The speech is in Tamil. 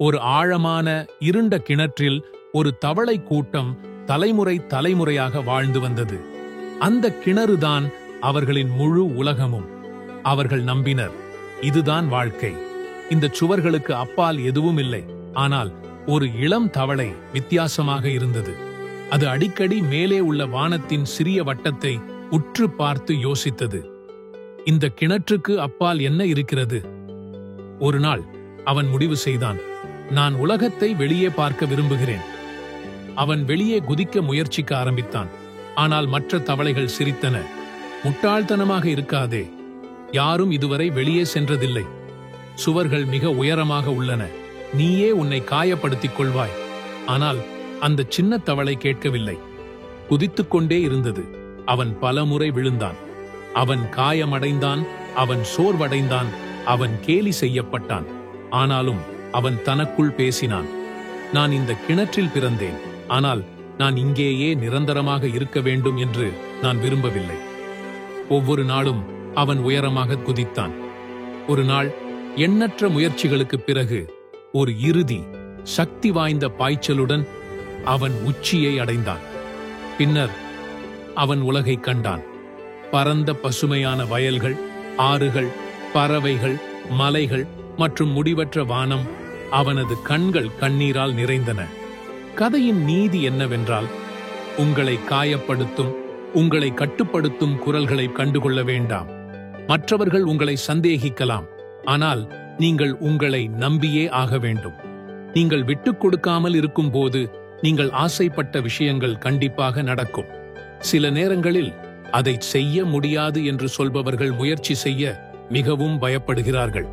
ஒரு ஆழமான இருண்ட கிணற்றில் ஒரு தவளை கூட்டம் தலைமுறை தலைமுறையாக வாழ்ந்து வந்தது. அந்த கிணறுதான் அவர்களின் முழு உலகமும். அவர்கள் நம்பினர், இதுதான் வாழ்க்கை. இந்த சுவர்களுக்கு அப்பால் எதுவும் இல்லை. ஆனால் ஒரு இளம் தவளை வித்தியாசமாக இருந்தது. அது அடிக்கடி மேலே உள்ள வானத்தின் சிறிய வட்டத்தை உற்று பார்த்து யோசித்தது. இந்த கிணற்றுக்கு அப்பால் என்ன இருக்கிறது? ஒரு நாள் அவன் முடிவு செய்தான், நான் உலகத்தை வெளியே பார்க்க விரும்புகிறேன். அவன் வெளியே குதிக்க முயற்சிக்க ஆரம்பித்தான். ஆனால் மற்ற தவளைகள் சிரித்தன. முட்டாள்தனமாக இருக்காதே, யாரும் இதுவரை வெளியே சென்றதில்லை. சுவர்கள் மிக உயரமாக உள்ளன, நீயே உன்னை காயப்படுத்திக் கொள்வாய். ஆனால் அந்த சின்ன தவளை கேட்கவில்லை. குதித்துக்கொண்டே இருந்தது. அவன் பலமுறை விழுந்தான். அவன் காயமடைந்தான், அவன் சோர்வடைந்தான், அவன் கேலி செய்யப்பட்டான். ஆனாலும் அவன் தனக்குள் பேசினான், நான் இந்த கிணற்றில் பிறந்தேன், ஆனால் நான் இங்கேயே நிரந்தரமாக இருக்க வேண்டும் என்று நான் விரும்பவில்லை. ஒவ்வொரு நாளும் அவன் உயரமாக குதித்தான். ஒரு நாள் எண்ணற்ற முயற்சிகளுக்குப் பிறகு ஒரு இறுதி சக்தி வாய்ந்த பாய்ச்சலுடன் அவன் உச்சியை அடைந்தான். பின்னர் அவன் உலகை கண்டான். பரந்த பசுமையான வயல்கள், ஆறுகள், பறவைகள், மலைகள் மற்றும் முடிவற்ற வானம். அவனது கண்கள் கண்ணீரால் நிறைந்தன. கதையின் நீதி என்னவென்றால், உங்களை காயப்படுத்தும், உங்களை கட்டுப்படுத்தும் குரல்களை கண்டுகொள்ள வேண்டாம். மற்றவர்கள் உங்களை சந்தேகிக்கலாம், ஆனால் நீங்கள் உங்களை நம்பியே ஆக வேண்டும். நீங்கள் விட்டுக் கொடுக்காமல் இருக்கும்போது நீங்கள் ஆசைப்பட்ட விஷயங்கள் கண்டிப்பாக நடக்கும். சில நேரங்களில் அதை செய்ய முடியாது என்று சொல்பவர்கள் முயற்சி செய்ய மிகவும் பயப்படுகிறார்கள்.